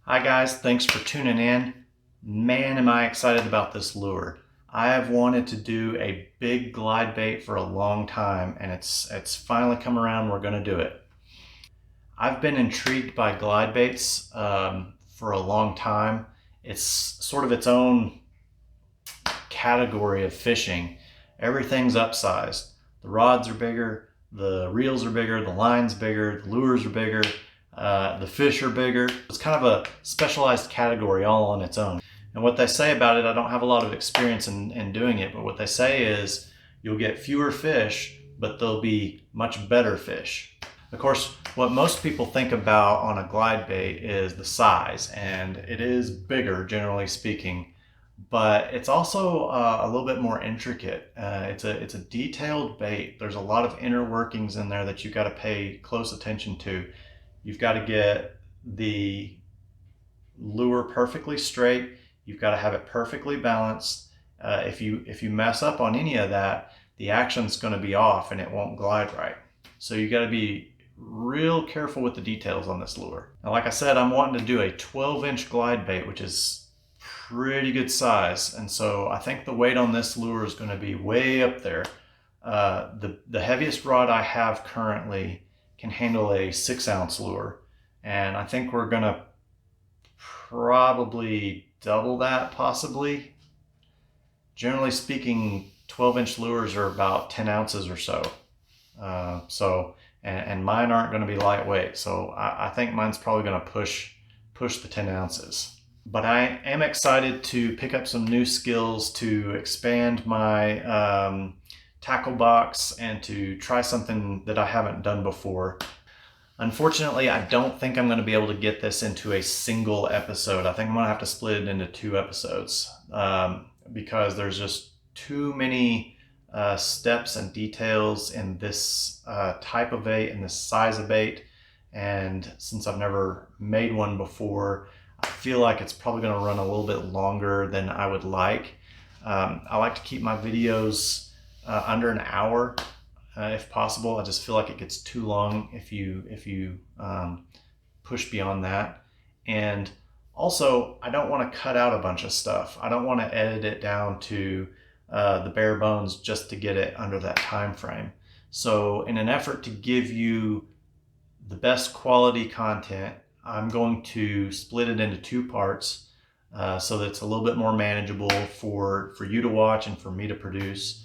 Hi guys, thanks for tuning in. Man, am I excited about this lure. I have wanted to do a big glide bait for a long time, and it's finally come around. We're going to do it. I've been intrigued by glide baits for a long time. It's sort of its own category of fishing. Everything's upsized. The rods are bigger, the reels are bigger, the line's bigger, the lures are bigger, the fish are bigger. It's kind of a specialized category all on its own. And what they say about it, I don't have a lot of experience in doing it, but what they say is you'll get fewer fish, but they'll be much better fish. Of course, what most people think about on a glide bait is the size, and it is bigger, generally speaking, but it's also a little bit more intricate. It's a detailed bait. There's a lot of inner workings in there that you got to pay close attention to. You've got to get the lure perfectly straight. You've got to have it perfectly balanced. If you mess up on any of that, the action's going to be off and it won't glide right. So you got to be real careful with the details on this lure. Now, like I said, I'm wanting to do a 12-inch glide bait, which is pretty good size, and so I think the weight on this lure is going to be way up there. The heaviest rod I have currently can handle a 6-ounce lure, and I think we're going to probably double that, possibly. Generally speaking, 12-inch lures are about 10 ounces or so. And mine aren't going to be lightweight, so I think mine's probably going to push the 10 ounces. But I am excited to pick up some new skills to expand my tackle box and to try something that I haven't done before. Unfortunately, I don't think I'm going to be able to get this into a single episode. I think I'm going to have to split it into 2 episodes because there's just too many steps and details in this type of bait and this size of bait. And since I've never made one before, I feel like it's probably going to run a little bit longer than I would like. I like to keep my videos under an hour if possible. I just feel like it gets too long if you push beyond that. And also, I don't want to cut out a bunch of stuff. I don't want to edit it down to the bare bones just to get it under that time frame. So in an effort to give you the best quality content, I'm going to split it into 2 parts so that it's a little bit more manageable for you to watch and for me to produce.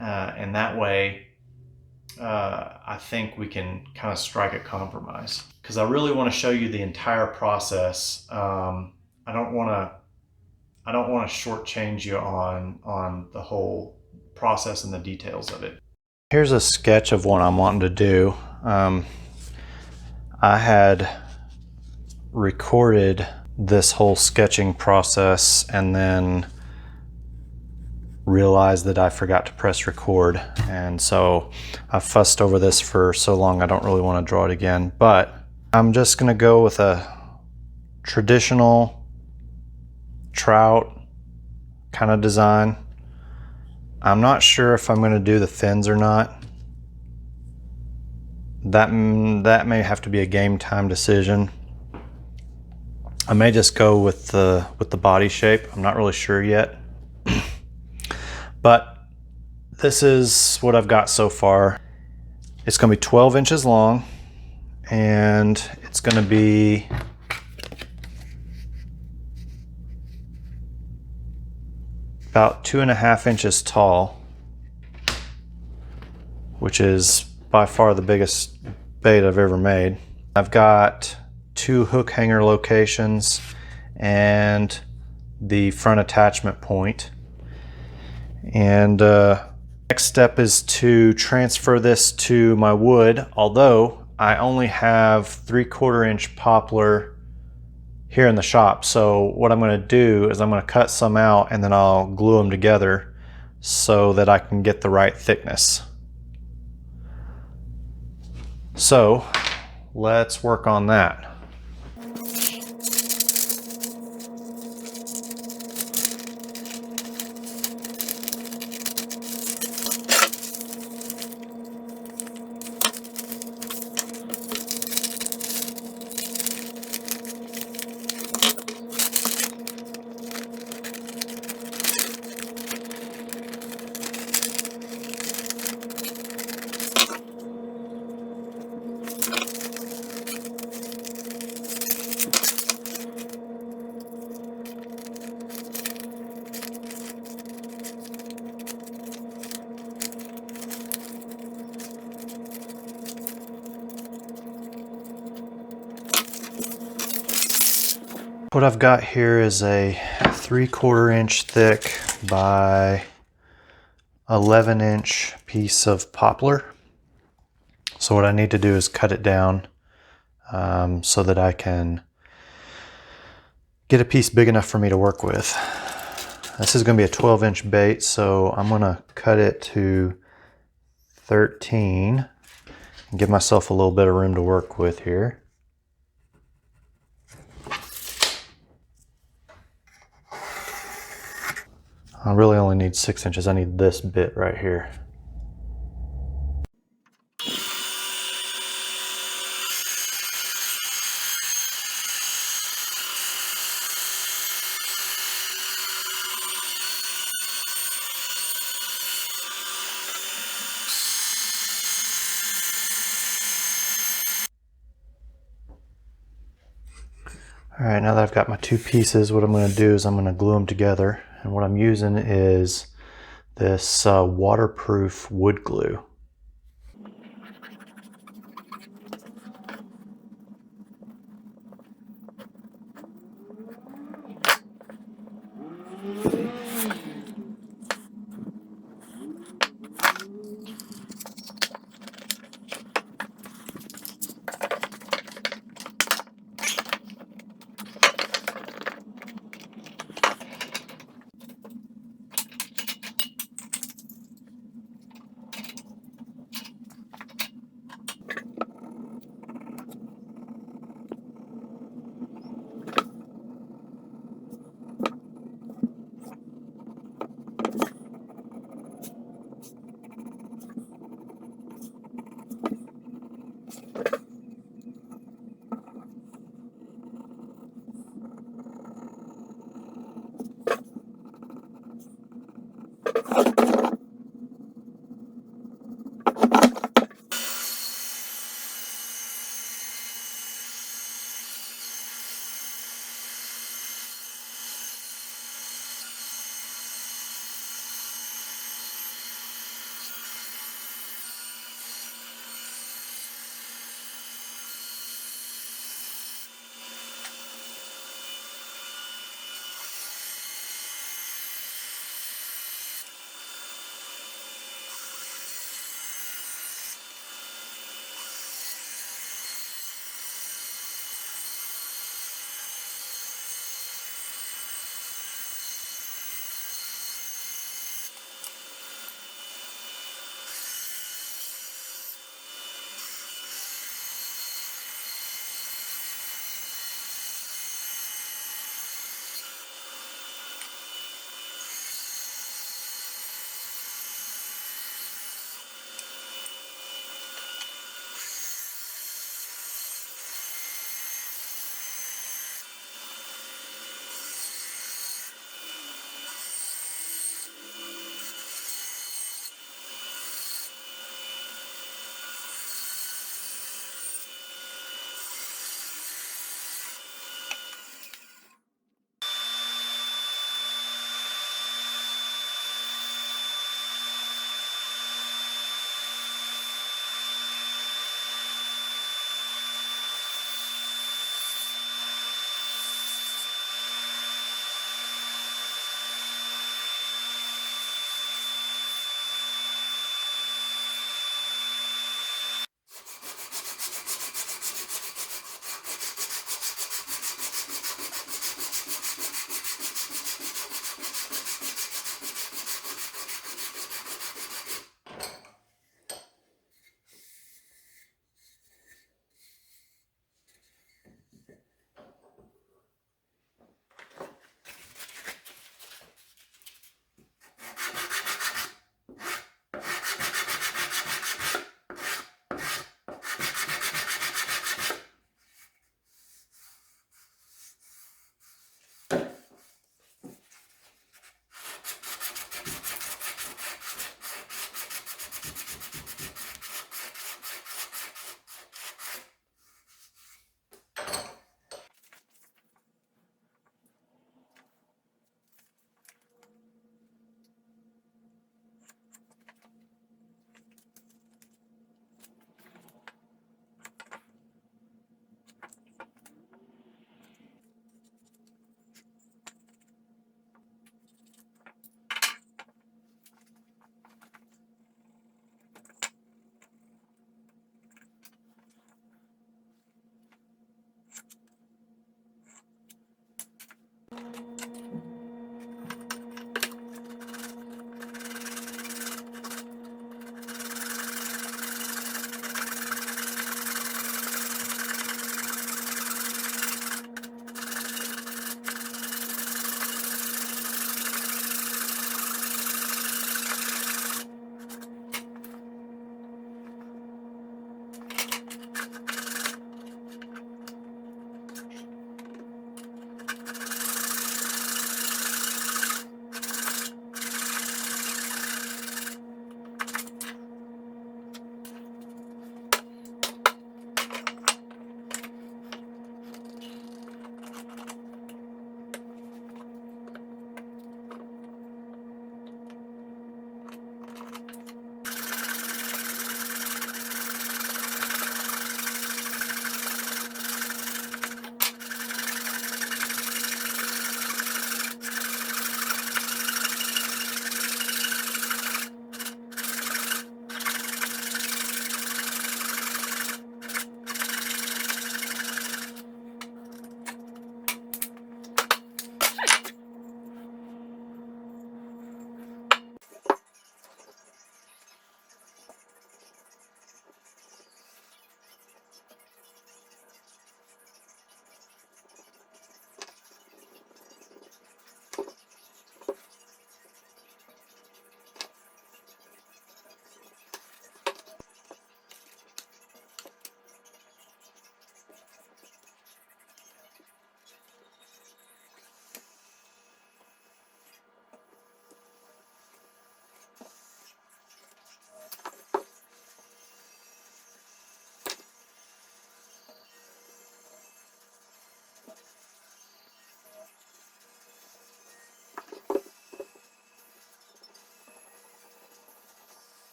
And that way, I think we can kind of strike a compromise. Because I really want to show you the entire process. I don't want to shortchange you on the whole process and the details of it. Here's a sketch of what I'm wanting to do. I had recorded this whole sketching process and then realized that I forgot to press record, and so I fussed over this for so long I don't really want to draw it again. But I'm just gonna go with a traditional trout kind of design. I'm not sure if I'm going to do the fins or not. That may have to be a game time decision. I may just go with the body shape. I'm not really sure yet. But this is what I've got so far. It's going to be 12 inches long, and it's going to be about 2.5 inches tall, which is by far the biggest bait I've ever made. I've got 2 hook hanger locations and the front attachment point. And next step is to transfer this to my wood, although I only have 3/4 inch poplar here in the shop. So what I'm going to do is I'm going to cut some out and then I'll glue them together so that I can get the right thickness. So let's work on that. What I've got here is a 3/4 inch thick by 11 inch piece of poplar. So what I need to do is cut it down so that I can get a piece big enough for me to work with. This is going to be a 12-inch bait, so I'm going to cut it to 13 and give myself a little bit of room to work with here. I really only need 6 inches. I need this bit right here. All right, now that I've got my two pieces, what I'm going to do is I'm going to glue them together. And what I'm using is this waterproof wood glue.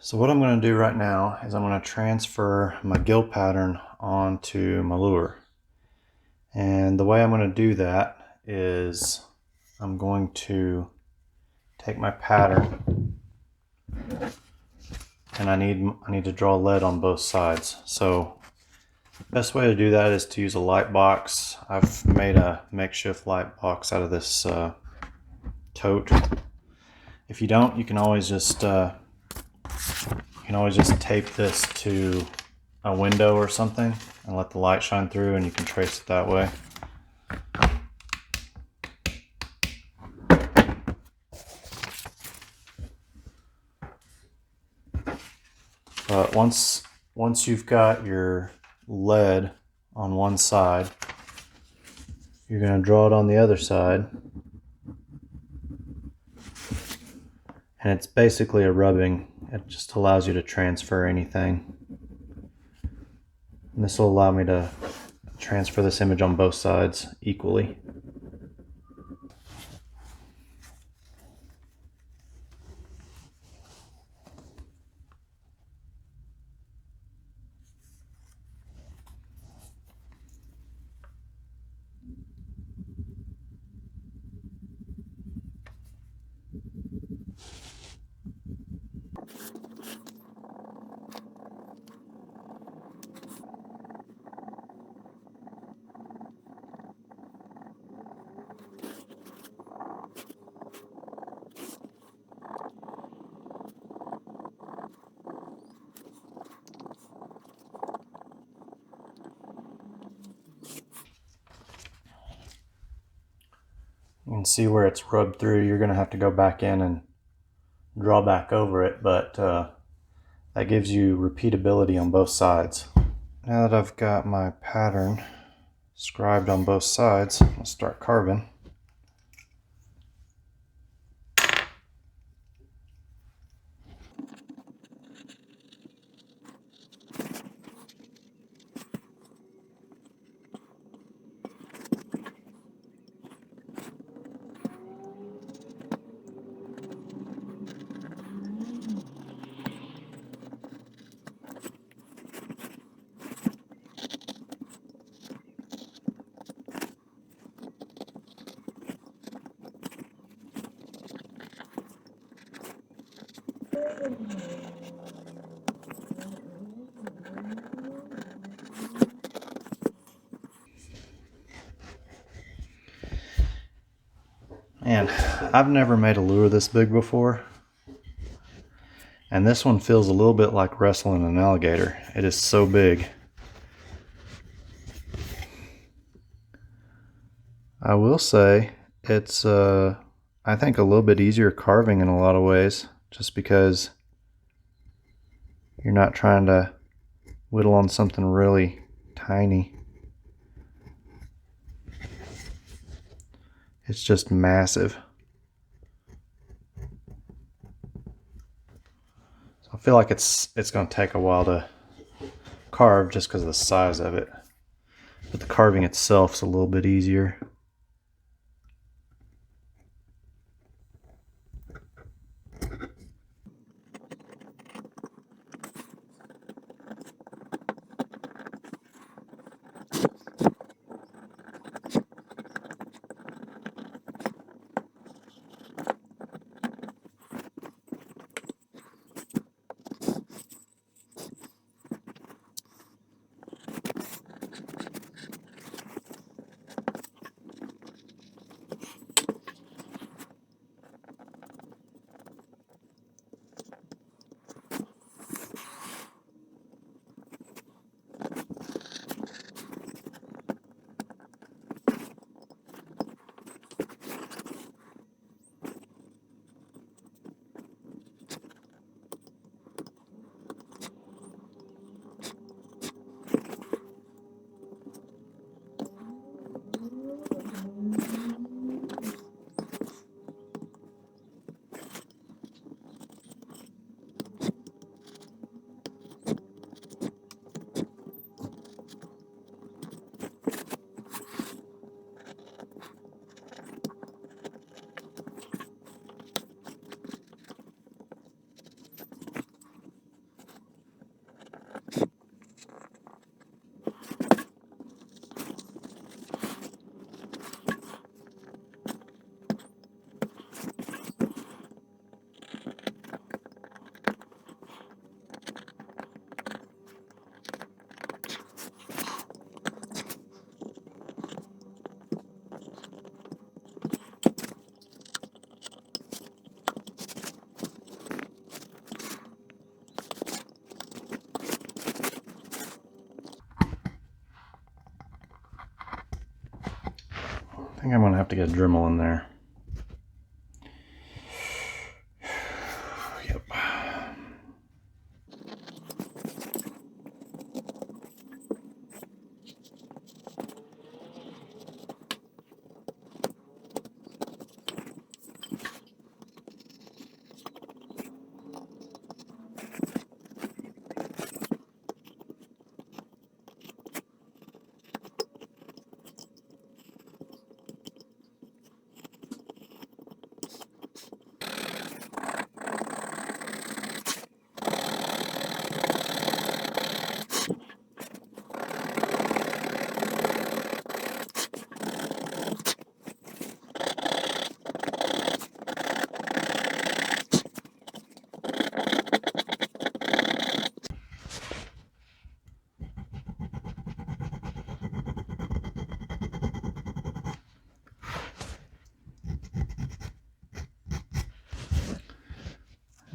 So what I'm going to do right now is I'm going to transfer my gill pattern onto my lure. And the way I'm going to do that is I'm going to take my pattern, and I need to draw lead on both sides. So the best way to do that is to use a light box. I've made a makeshift light box out of this tote. If you don't, you can always just tape this to a window or something and let the light shine through, and you can trace it that way. But once you've got your lead on one side, you're going to draw it on the other side, and it's basically a rubbing. It just allows you to transfer anything. And this will allow me to transfer this image on both sides equally. You can see where it's rubbed through. You're going to have to go back in and draw back over it, but that gives you repeatability on both sides. Now that I've got my pattern scribed on both sides, I'll start carving. Man, I've never made a lure this big before, and this one feels a little bit like wrestling an alligator. It is so big. I will say it's I think a little bit easier carving in a lot of ways, just because you're not trying to whittle on something really tiny. It's just massive. So I feel like it's going to take a while to carve just because of the size of it. But the carving itself is a little bit easier. think I'm gonna have to get a Dremel in there. Yep.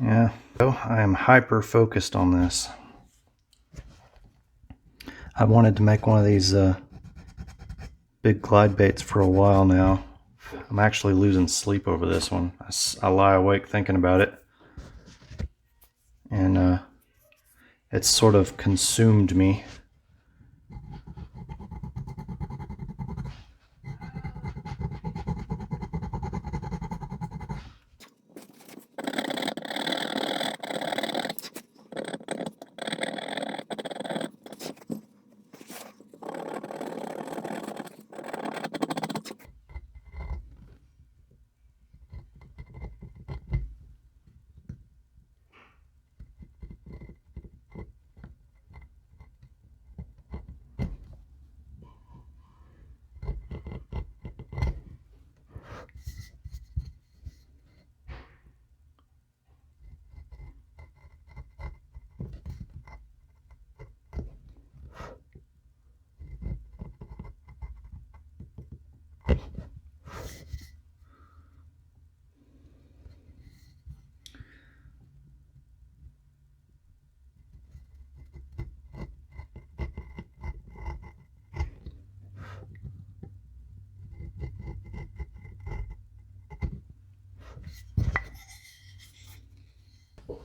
Yeah, so I am hyper focused on this. I wanted to make one of these big glide baits for a while now. I'm actually losing sleep over this one. I lie awake thinking about it. And it's sort of consumed me.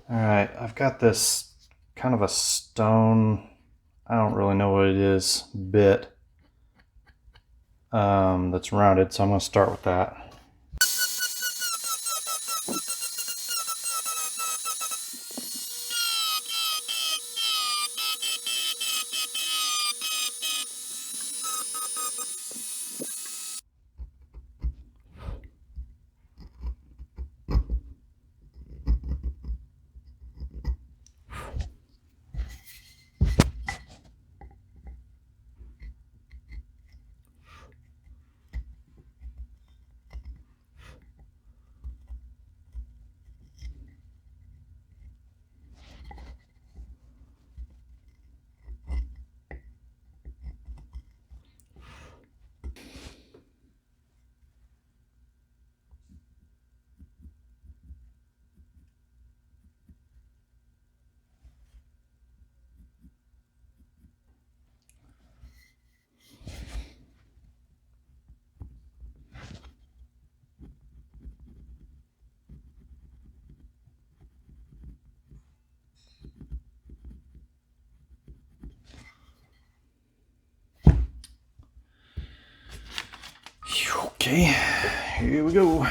Alright, I've got this kind of a stone, I don't really know what it is, bit that's rounded, so I'm going to start with that. Okay, here we go.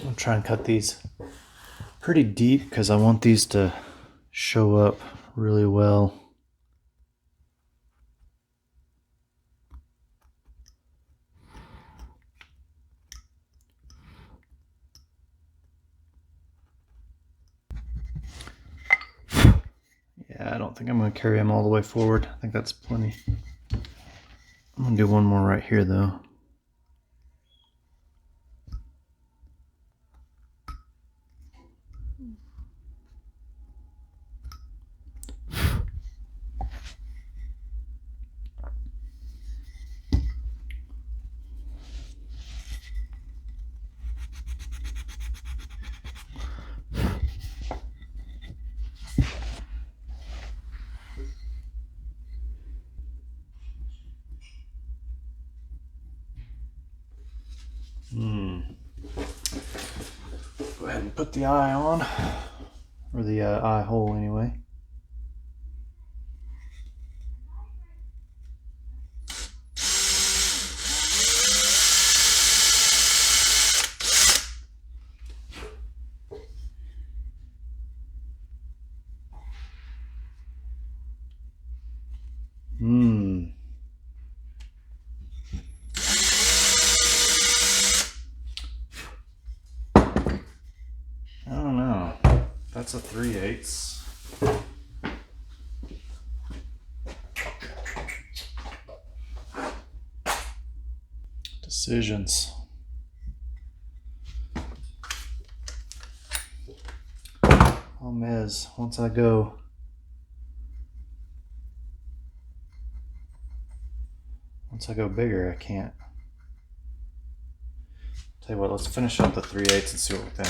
I'll try and cut these pretty deep because I want these to show up really well. Yeah, I don't think I'm going to carry them all the way forward. I think that's plenty. I'm going to do one more right here though. Go ahead and put the eye on, or the eye hole anyway. I don't know. That's a 3/8. Decisions. Problem is, once I go bigger, I can't. Tell you what, let's finish up the 3/8 and see what we think.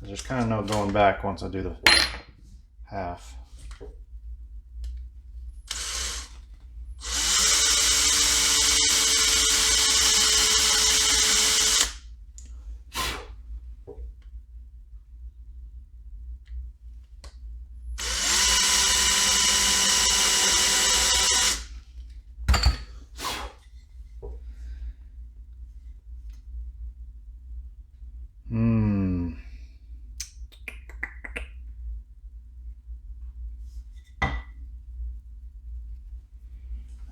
There's kind of no going back once I do the half.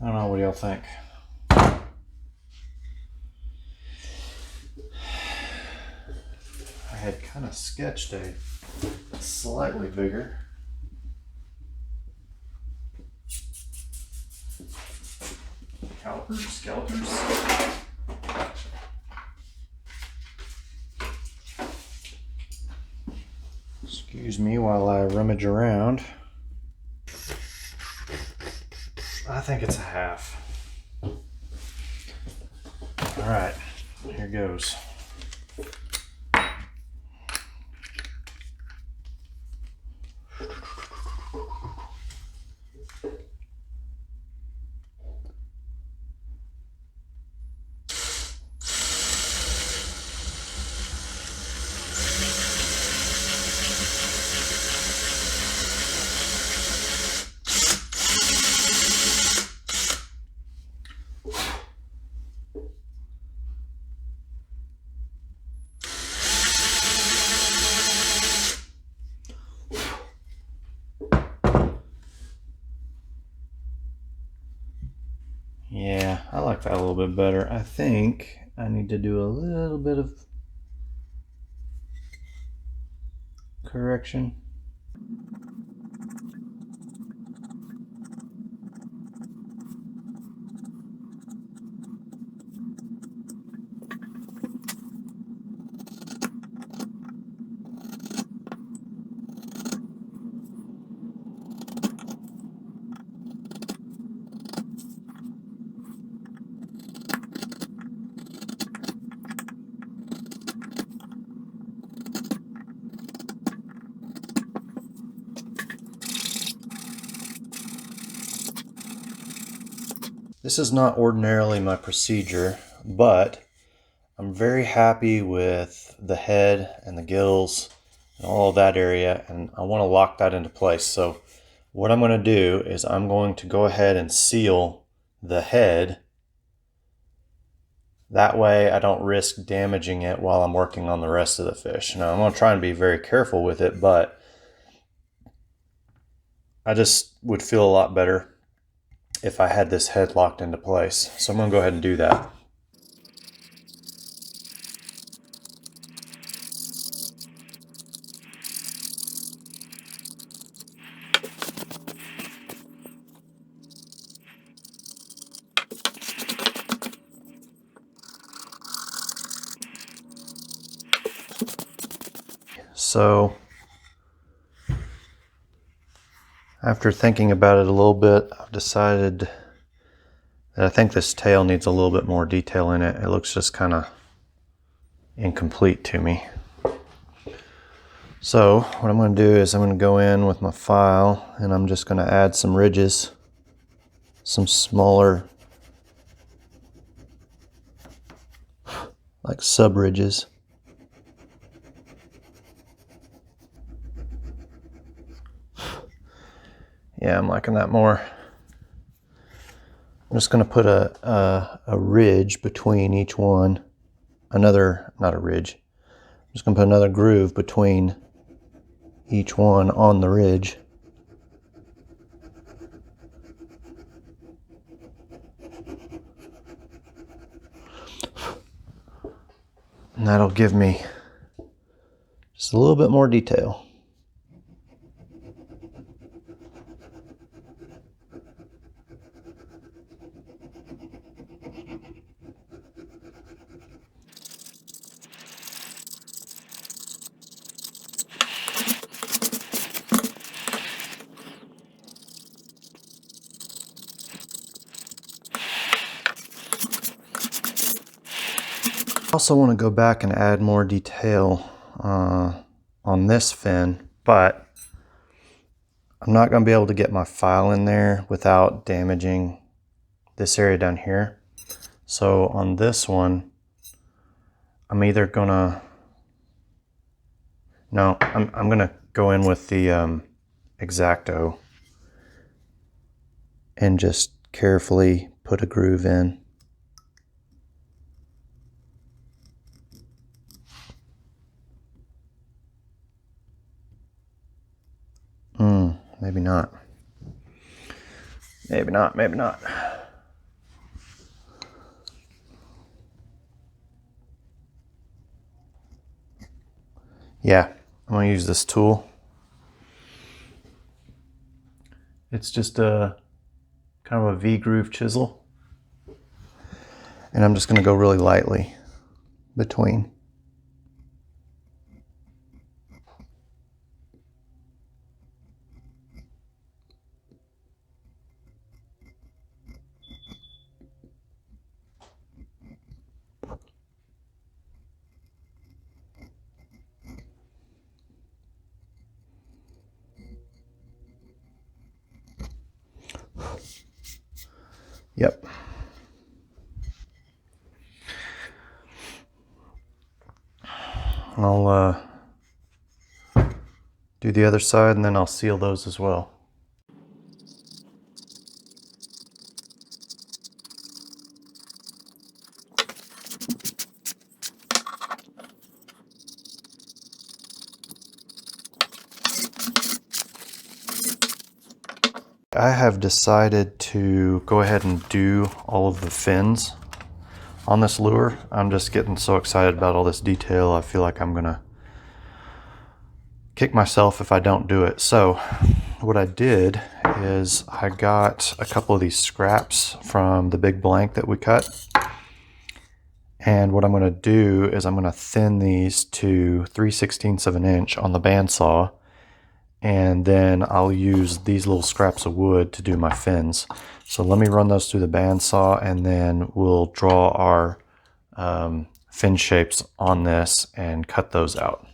I don't know, what do y'all think? I had kind of sketched a slightly bigger. Calipers. Excuse me while I rummage around. I think it's a half. All right, here goes. Yeah, I like that a little bit better. I think I need to do a little bit of correction. This is not ordinarily my procedure, but I'm very happy with the head and the gills and all of that area, and I want to lock that into place. So what I'm going to do is I'm going to go ahead and seal the head. That way I don't risk damaging it while I'm working on the rest of the fish. Now I'm going to try and be very careful with it, but I just would feel a lot better if I had this head locked into place. So I'm going to go ahead and do that. So after thinking about it a little bit, I've decided that I think this tail needs a little bit more detail in it. It looks just kind of incomplete to me. So what I'm going to do is I'm going to go in with my file and I'm just going to add some ridges, some smaller like sub ridges. Yeah, I'm liking that more. I'm just going to put a ridge between each one. Not a ridge. I'm just going to put another groove between each one on the ridge. And that'll give me just a little bit more detail. I also want to go back and add more detail on this fin, but I'm not going to be able to get my file in there without damaging this area down here. So on this one, I'm either gonna, no, I'm gonna go in with the X-Acto and just carefully put a groove in. Maybe not. Maybe not, maybe not. Yeah, I'm gonna use this tool. It's just a kind of a V-groove chisel. And I'm just gonna go really lightly between. Yep. I'll do the other side and then I'll seal those as well. I have decided to go ahead and do all of the fins on this lure. I'm just getting so excited about all this detail. I feel like I'm gonna kick myself if I don't do it. So what I did is I got a couple of these scraps from the big blank that we cut. And what I'm gonna do is I'm gonna thin these to 3/16 of an inch on the bandsaw. And then I'll use these little scraps of wood to do my fins. So let me run those through the bandsaw and then we'll draw our fin shapes on this and cut those out.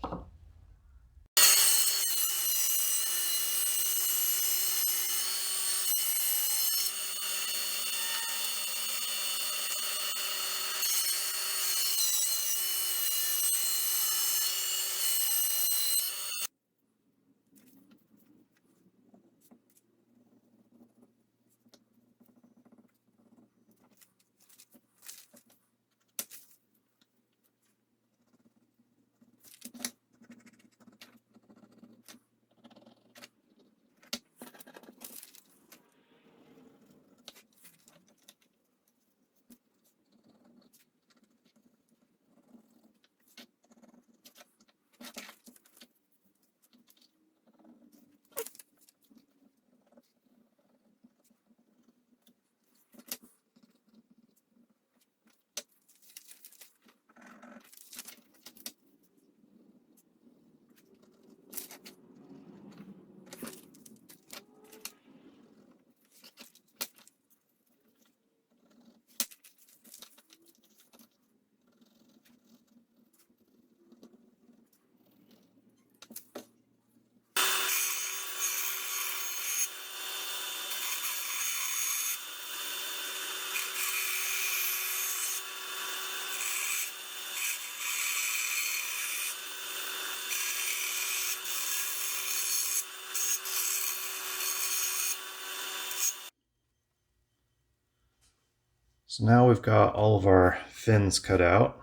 So now we've got all of our fins cut out.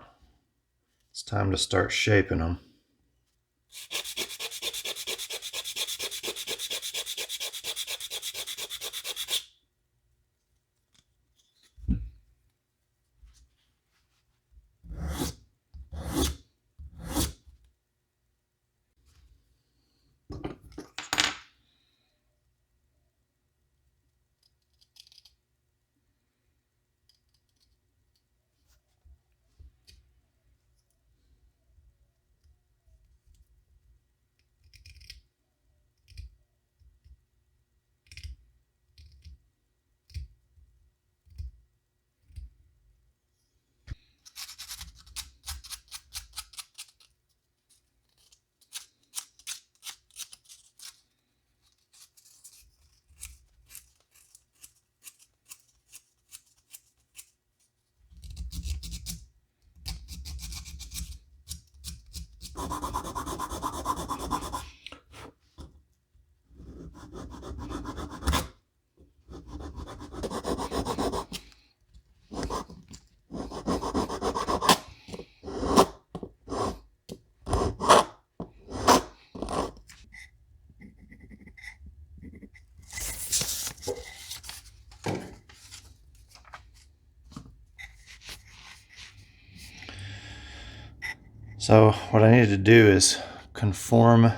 It's time to start shaping them. So what I need to do is conform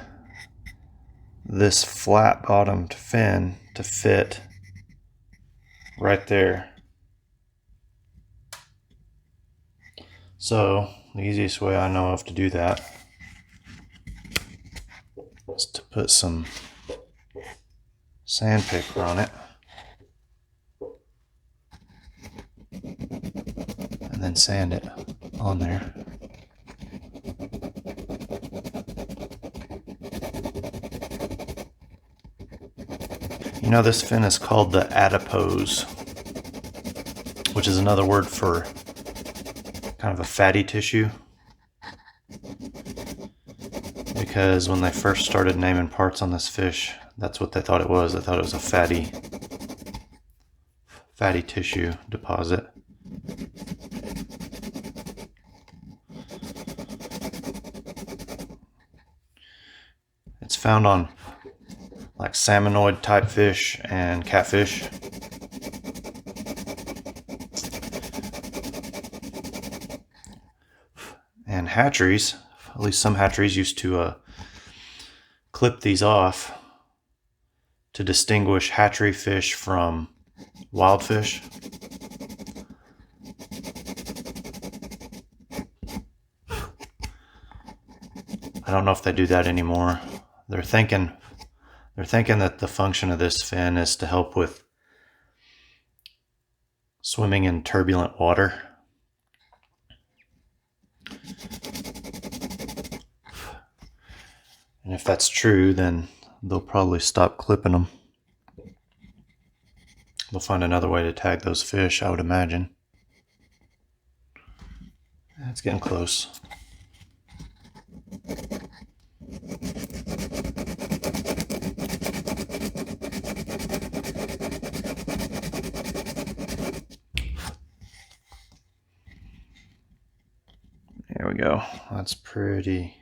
this flat bottomed fin to fit right there. So the easiest way I know of to do that is to put some sandpaper on it and then sand it on there. You know, this fin is called the adipose, which is another word for kind of a fatty tissue. Because when they first started naming parts on this fish, that's what they thought it was. They thought it was a fatty tissue deposit. It's found on like salmonoid type fish and catfish. And hatcheries, at least some hatcheries, used to clip these off to distinguish hatchery fish from wild fish. I don't know if they do that anymore. They're thinking that the function of this fin is to help with swimming in turbulent water. And if that's true, then they'll probably stop clipping them. They'll find another way to tag those fish, I would imagine. It's getting close. There we go. That's pretty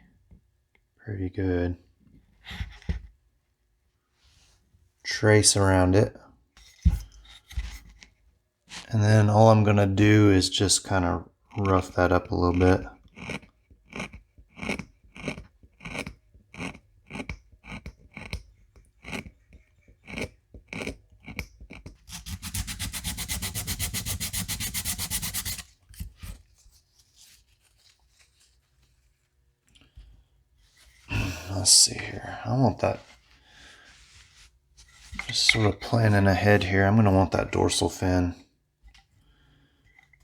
good. Trace around it. And then all I'm going to do is just kind of rough that up a little bit. Let's see here. I want that, just sort of planning ahead here, I'm going to want that dorsal fin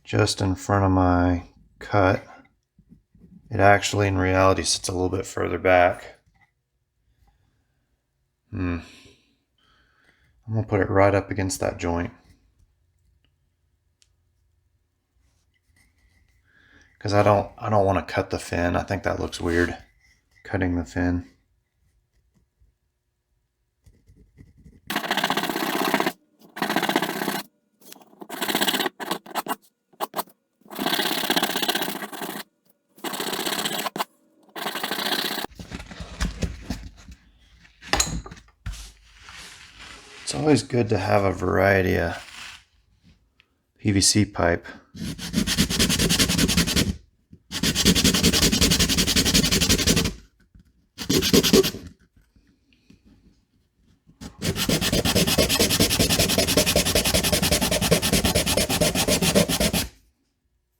just in front of my cut. It actually, in reality, sits a little bit further back. I'm going to put it right up against that joint. Because I don't want to cut the fin. I think that looks weird, cutting the fin. It's always good to have a variety of PVC pipe.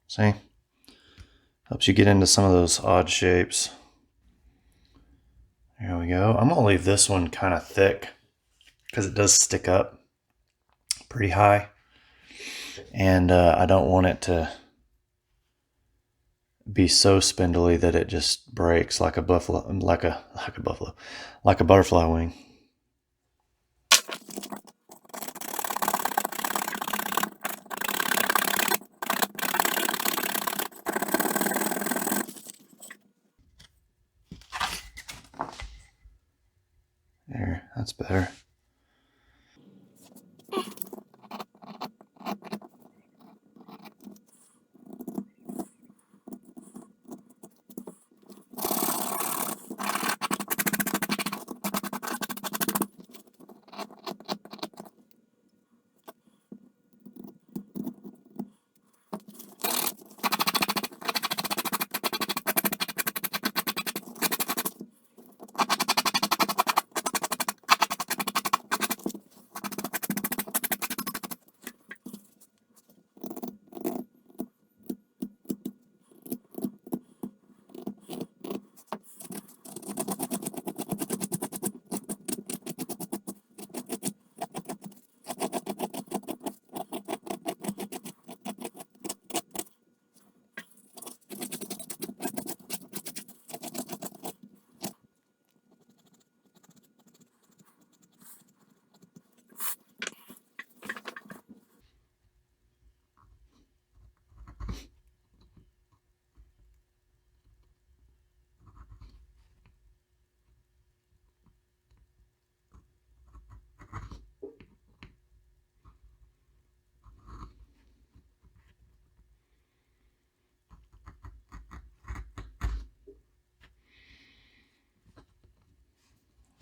See? Helps you get into some of those odd shapes. There we go. I'm going to leave this one kind of thick because it does stick up pretty high. And I don't want it to be so spindly that it just breaks like a butterfly wing. There, that's better.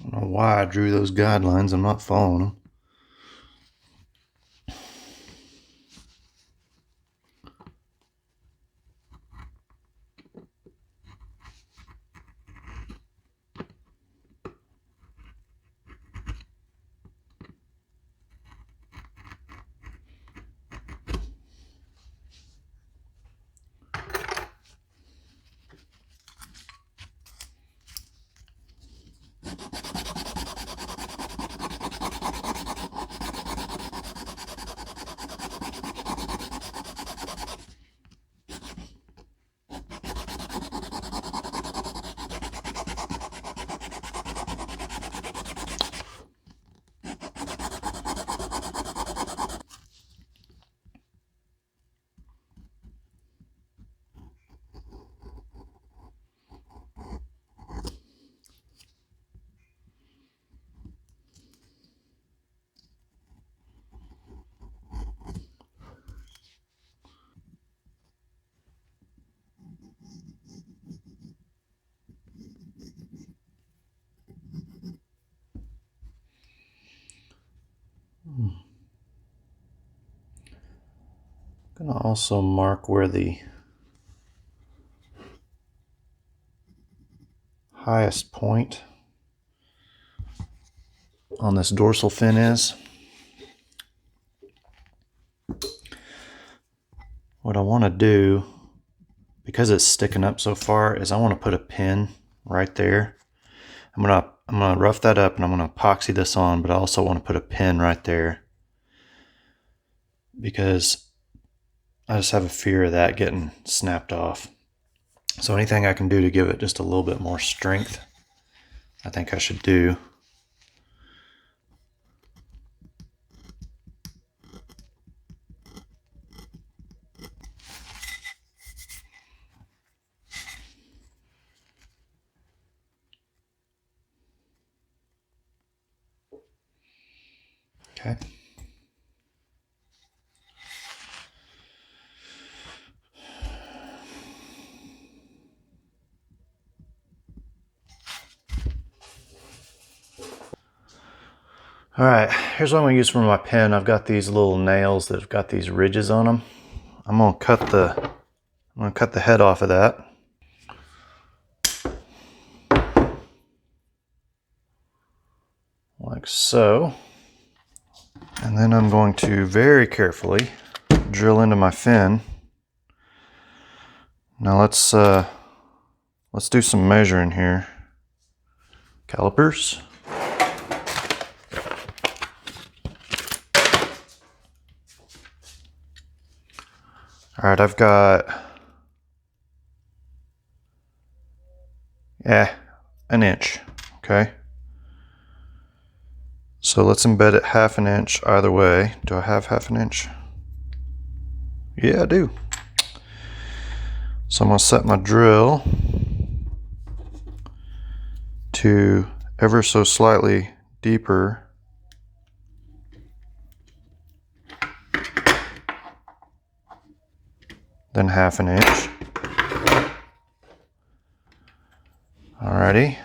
I don't know why I drew those guidelines. I'm not following them. I'm going to also mark where the highest point on this dorsal fin is. What I want to do, because it's sticking up so far, is I want to put a pin right there. I'm gonna rough that up and I'm gonna epoxy this on, but I also want to put a pin right there because I just have a fear of that getting snapped off. So anything I can do to give it just a little bit more strength, I think I should do. Okay. All right, here's what I'm gonna use for my pen. I've got these little nails that have got these ridges on them. I'm gonna cut the head off of that. Like so. And then I'm going to very carefully drill into my fin. Now let's do some measuring here. Calipers. All right, I've got, an inch, okay? So let's embed it 1/2 inch either way. Do I have 1/2 inch? Yeah, I do. So I'm gonna set my drill to ever so slightly deeper than 1/2 inch. Alrighty.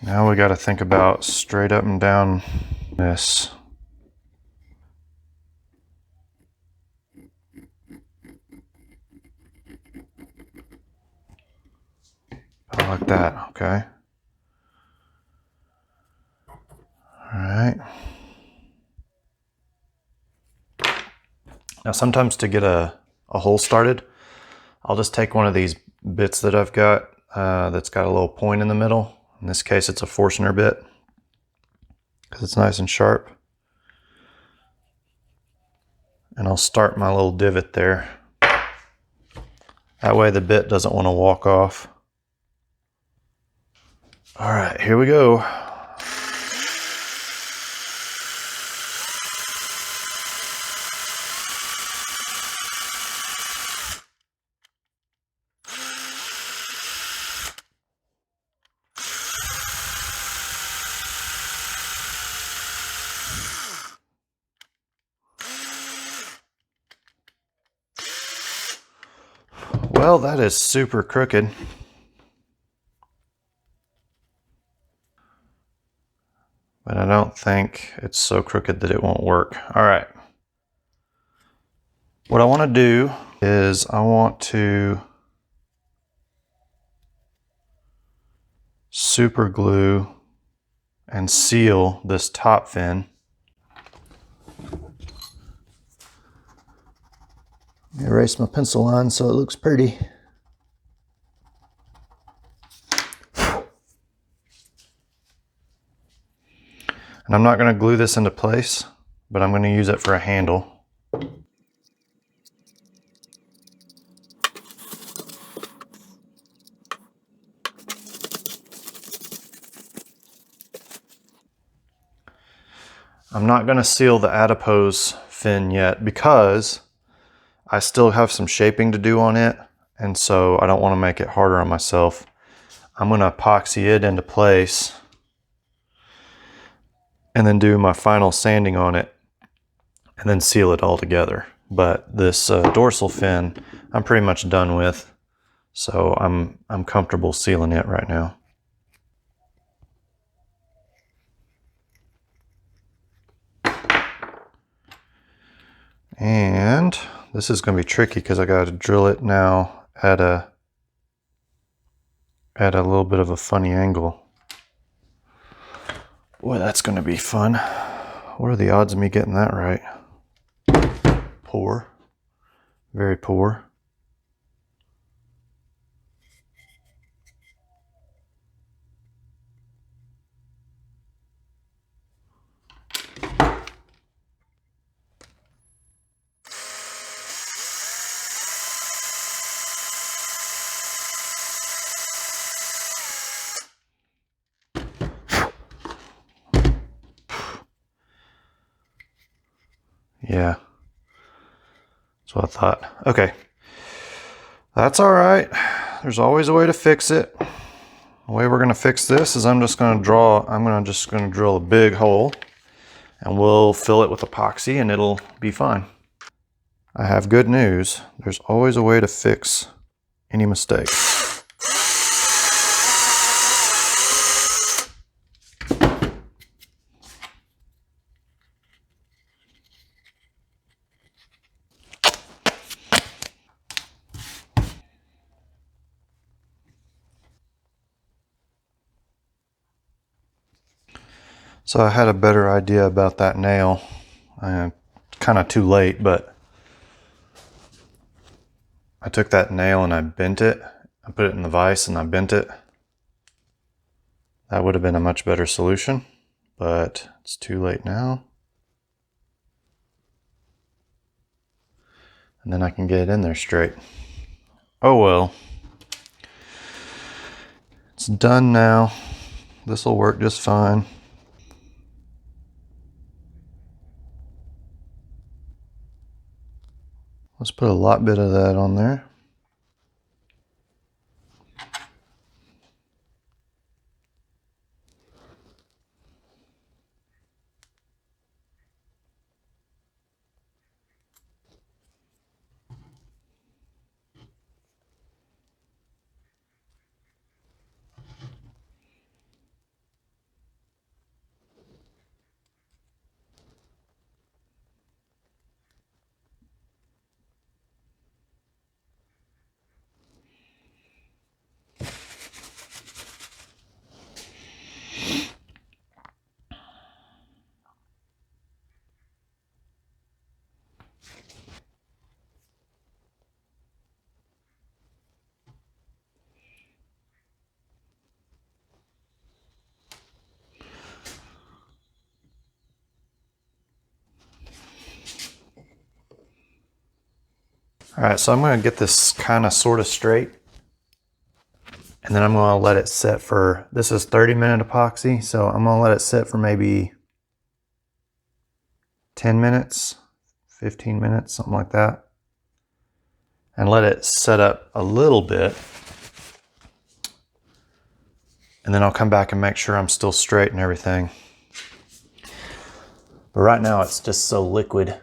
Now we got to think about straight up and down this. Like that, okay? All right. Now sometimes to get a hole started, I'll just take one of these bits that I've got that's got a little point in the middle. In this case, it's a Forstner bit because it's nice and sharp. And I'll start my little divot there. That way the bit doesn't want to walk off. All right, here we go. Well, that is super crooked. But I don't think it's so crooked that it won't work. All right. What I want to do is I want to super glue and seal this top fin. Erase my pencil line so it looks pretty. And I'm not going to glue this into place, but I'm going to use it for a handle. I'm not going to seal the adipose fin yet because I still have some shaping to do on it, and so I don't want to make it harder on myself. I'm going to epoxy it into place and then do my final sanding on it and then seal it all together. But this dorsal fin I'm pretty much done with, so I'm comfortable sealing it right now. And this is going to be tricky because I got to drill it now at a little bit of a funny angle. Boy, that's going to be fun. What are the odds of me getting that right? Poor. Very poor. Yeah, that's what I thought. Okay, that's all right. There's always a way to fix it. The way we're gonna fix this is I'm just gonna drill a big hole and we'll fill it with epoxy and it'll be fine. I have good news. There's always a way to fix any mistakes. So I had a better idea about that nail. Kind of too late, but I took that nail and I bent it. I put it in the vise and I bent it. That would have been a much better solution, but it's too late now. And then I can get it in there straight. Oh well. It's done now. This will work just fine. Let's put a lot bit of that on there. All right, so I'm going to get this kind of sort of straight. And then I'm going to let it sit for, this is 30-minute epoxy, so I'm going to let it sit for maybe 10 minutes, 15 minutes, something like that. And let it set up a little bit. And then I'll come back and make sure I'm still straight and everything. But right now it's just so liquid.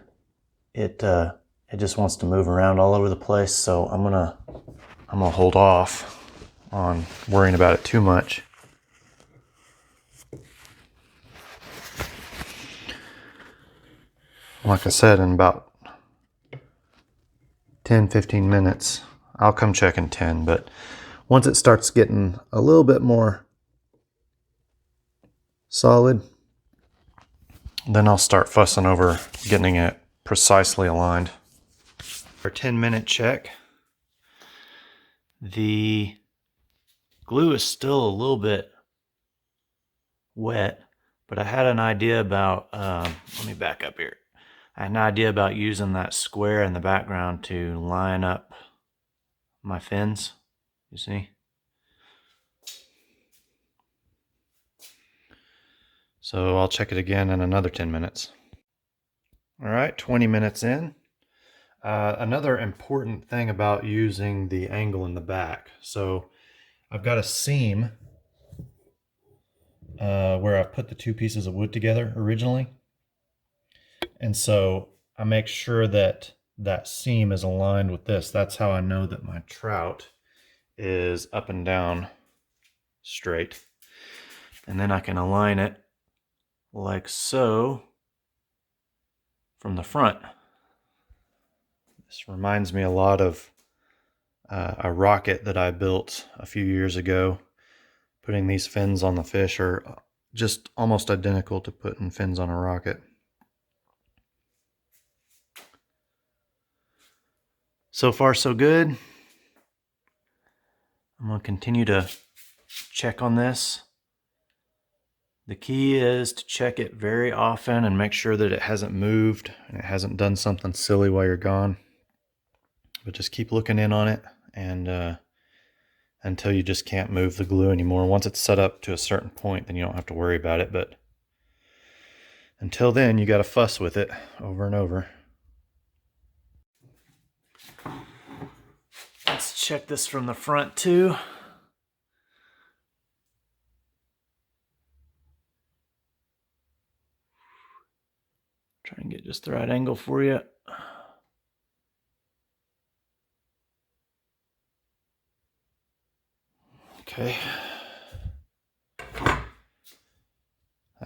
It just wants to move around all over the place, so I'm gonna hold off on worrying about it too much. Like I said, in about 10-15 minutes, I'll come check in 10, but once it starts getting a little bit more solid, then I'll start fussing over getting it precisely aligned. For a 10-minute check, the glue is still a little bit wet, but I had an idea about, let me back up here. I had an idea about using that square in the background to line up my fins, you see? So I'll check it again in another 10 minutes. All right, 20 minutes in. Another important thing about using the angle in the back. So I've got a seam where I've put the two pieces of wood together originally. And so I make sure that that seam is aligned with this. That's how I know that my trout is up and down straight. And then I can align it like so from the front. This reminds me a lot of a rocket that I built a few years ago. Putting these fins on the fish are just almost identical to putting fins on a rocket. So far, so good. I'm going to continue to check on this. The key is to check it very often and make sure that it hasn't moved and it hasn't done something silly while you're gone. But just keep looking in on it and until you just can't move the glue anymore. Once it's set up to a certain point, then you don't have to worry about it. But until then, you got to fuss with it over and over. Let's check this from the front too. Try and get just the right angle for you. Okay.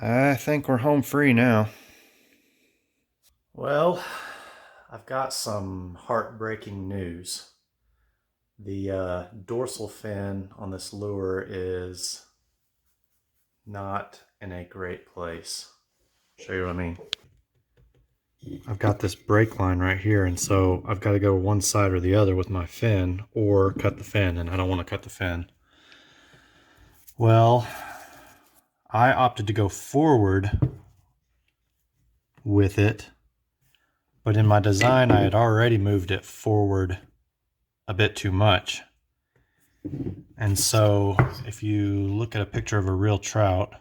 I think we're home free now. Well, I've got some heartbreaking news. The dorsal fin on this lure is not in a great place. Show you what I mean. I've got this brake line right here, and so I've got to go one side or the other with my fin or cut the fin, and I don't want to cut the fin. Well, I opted to go forward with it, but in my design I had already moved it forward a bit too much. And so if you look at a picture of a real trout,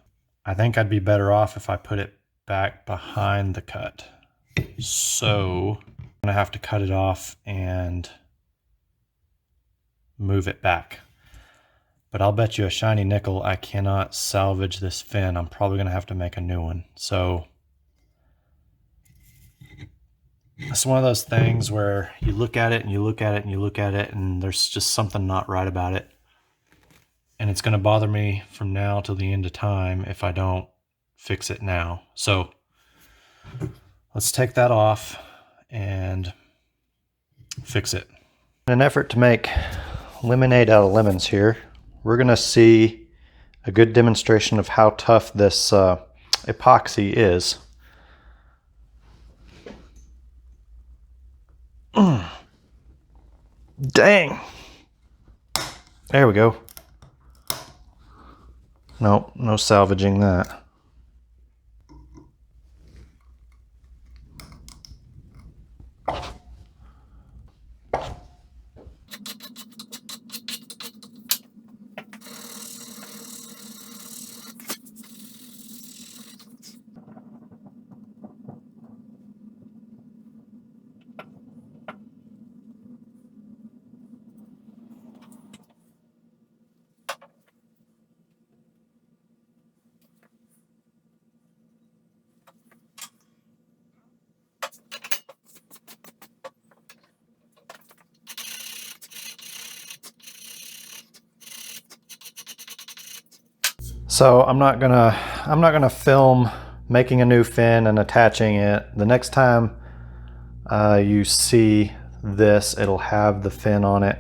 I think I'd be better off if I put it back behind the cut. So I'm gonna have to cut it off and move it back. But I'll bet you a shiny nickel I cannot salvage this fin. I'm probably gonna have to make a new one. So it's one of those things where you look at it and you look at it and you look at it and there's just something not right about it. And it's gonna bother me from now till the end of time if I don't fix it now. So let's take that off and fix it. In an effort to make lemonade out of lemons here, we're gonna see a good demonstration of how tough this epoxy is. Dang! There we go. Nope, no salvaging that. So I'm not gonna film making a new fin and attaching it. The next time you see this, it'll have the fin on it.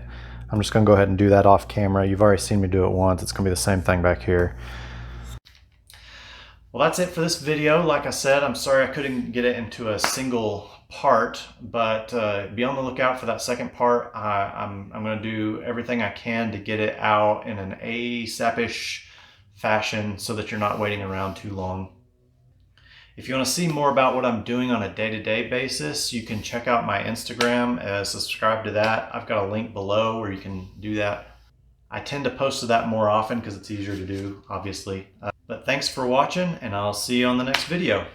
I'm just gonna go ahead and do that off camera. You've already seen me do it once. It's gonna be the same thing back here. Well, that's it for this video. Like I said, I'm sorry I couldn't get it into a single part, but be on the lookout for that second part. I'm gonna do everything I can to get it out in an ASAP-ish fashion so that you're not waiting around too long. If you want to see more about what I'm doing on a day-to-day basis, you can check out my Instagram, subscribe to that. I've got a link below where you can do that. I tend to post to that more often because it's easier to do, obviously. But thanks for watching, and I'll see you on the next video.